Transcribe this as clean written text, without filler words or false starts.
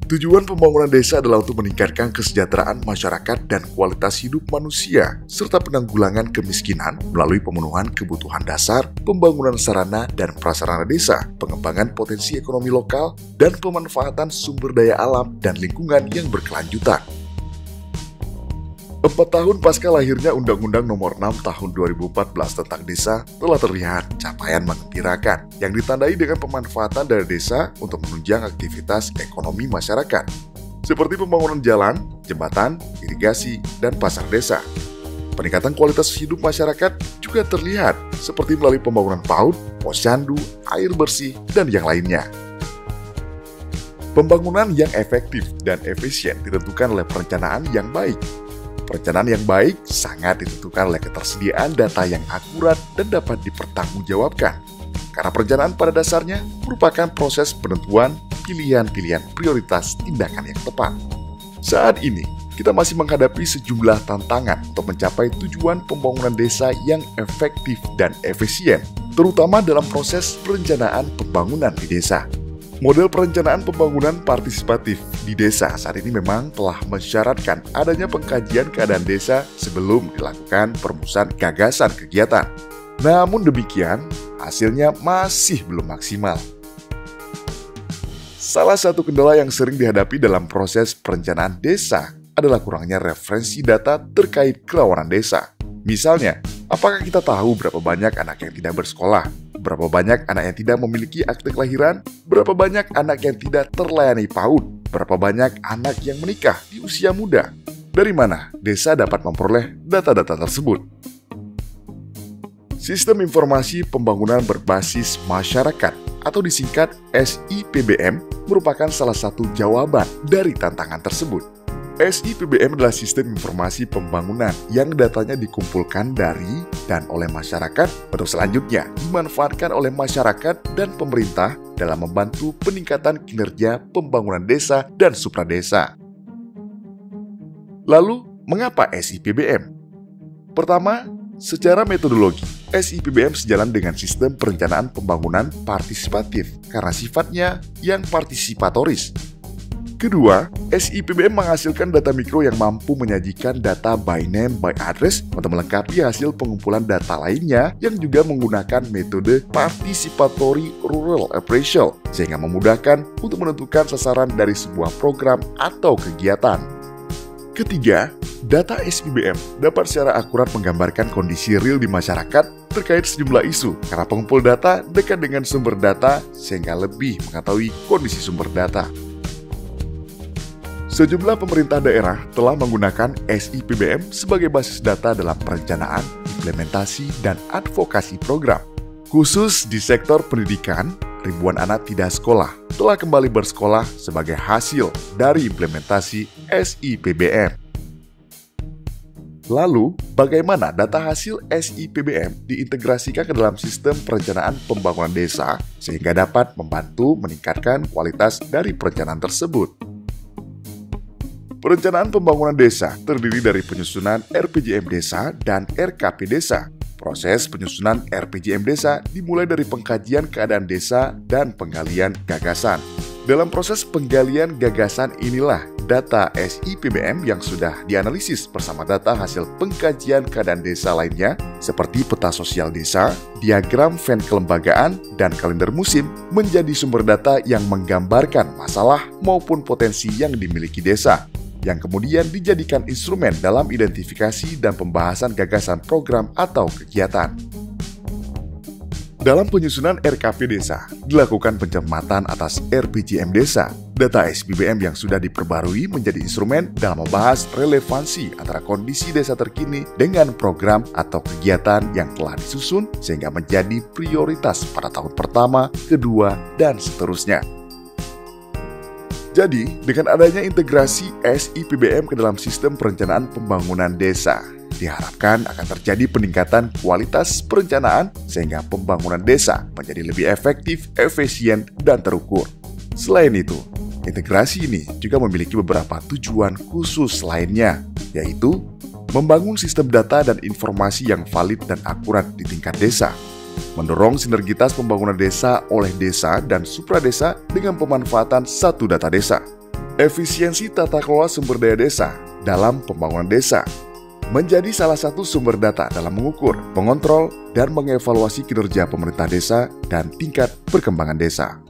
Tujuan pembangunan desa adalah untuk meningkatkan kesejahteraan masyarakat dan kualitas hidup manusia, serta penanggulangan kemiskinan melalui pemenuhan kebutuhan dasar, pembangunan sarana dan prasarana desa, pengembangan potensi ekonomi lokal, dan pemanfaatan sumber daya alam dan lingkungan yang berkelanjutan. 4 tahun pasca lahirnya Undang-Undang Nomor 6 Tahun 2014 tentang desa telah terlihat capaian menggembirakan yang ditandai dengan pemanfaatan dana desa untuk menunjang aktivitas ekonomi masyarakat, seperti pembangunan jalan, jembatan, irigasi, dan pasar desa. Peningkatan kualitas hidup masyarakat juga terlihat seperti melalui pembangunan PAUD, posyandu, air bersih, dan yang lainnya. Pembangunan yang efektif dan efisien ditentukan oleh perencanaan yang baik. Perencanaan yang baik sangat ditentukan oleh ketersediaan data yang akurat dan dapat dipertanggungjawabkan. Karena perencanaan pada dasarnya merupakan proses penentuan pilihan-pilihan prioritas tindakan yang tepat. Saat ini, kita masih menghadapi sejumlah tantangan untuk mencapai tujuan pembangunan desa yang efektif dan efisien, terutama dalam proses perencanaan pembangunan di desa. Model perencanaan pembangunan partisipatif di desa saat ini memang telah mensyaratkan adanya pengkajian keadaan desa sebelum dilakukan perumusan gagasan kegiatan. Namun demikian, hasilnya masih belum maksimal. Salah satu kendala yang sering dihadapi dalam proses perencanaan desa adalah kurangnya referensi data terkait kerawanan desa. Misalnya, apakah kita tahu berapa banyak anak yang tidak bersekolah? Berapa banyak anak yang tidak memiliki akte kelahiran? Berapa banyak anak yang tidak terlayani PAUD? Berapa banyak anak yang menikah di usia muda? Dari mana desa dapat memperoleh data-data tersebut? Sistem Informasi Pembangunan Berbasis Masyarakat atau disingkat SIPBM merupakan salah satu jawaban dari tantangan tersebut. SIPBM adalah sistem informasi pembangunan yang datanya dikumpulkan dari dan oleh masyarakat untuk selanjutnya dimanfaatkan oleh masyarakat dan pemerintah dalam membantu peningkatan kinerja pembangunan desa dan supradesa. Lalu, mengapa SIPBM? Pertama, secara metodologi, SIPBM sejalan dengan sistem perencanaan pembangunan partisipatif karena sifatnya yang partisipatoris. Kedua, SIPBM menghasilkan data mikro yang mampu menyajikan data by name by address untuk melengkapi hasil pengumpulan data lainnya yang juga menggunakan metode participatory rural appraisal sehingga memudahkan untuk menentukan sasaran dari sebuah program atau kegiatan. Ketiga, data SIPBM dapat secara akurat menggambarkan kondisi real di masyarakat terkait sejumlah isu karena pengumpul data dekat dengan sumber data sehingga lebih mengetahui kondisi sumber data. Sejumlah pemerintah daerah telah menggunakan SIPBM sebagai basis data dalam perencanaan, implementasi, dan advokasi program. Khusus di sektor pendidikan, ribuan anak tidak sekolah telah kembali bersekolah sebagai hasil dari implementasi SIPBM. Lalu, bagaimana data hasil SIPBM diintegrasikan ke dalam sistem perencanaan pembangunan desa sehingga dapat membantu meningkatkan kualitas dari perencanaan tersebut? Perencanaan pembangunan desa terdiri dari penyusunan RPJM Desa dan RKP Desa. Proses penyusunan RPJM Desa dimulai dari pengkajian keadaan desa dan penggalian gagasan. Dalam proses penggalian gagasan inilah data SIPBM yang sudah dianalisis bersama data hasil pengkajian keadaan desa lainnya seperti peta sosial desa, diagram Venn kelembagaan, dan kalender musim menjadi sumber data yang menggambarkan masalah maupun potensi yang dimiliki desa, yang kemudian dijadikan instrumen dalam identifikasi dan pembahasan gagasan program atau kegiatan. Dalam penyusunan RKP Desa, dilakukan pencermatan atas RPJM Desa. Data SIPBM yang sudah diperbarui menjadi instrumen dalam membahas relevansi antara kondisi desa terkini dengan program atau kegiatan yang telah disusun sehingga menjadi prioritas pada tahun pertama, kedua, dan seterusnya. Jadi, dengan adanya integrasi SIPBM ke dalam sistem perencanaan pembangunan desa, diharapkan akan terjadi peningkatan kualitas perencanaan sehingga pembangunan desa menjadi lebih efektif, efisien, dan terukur. Selain itu, integrasi ini juga memiliki beberapa tujuan khusus lainnya, yaitu membangun sistem data dan informasi yang valid dan akurat di tingkat desa, mendorong sinergitas pembangunan desa oleh desa dan supradesa dengan pemanfaatan satu data desa. Efisiensi tata kelola sumber daya desa dalam pembangunan desa menjadi salah satu sumber data dalam mengukur, mengontrol, dan mengevaluasi kinerja pemerintah desa dan tingkat perkembangan desa.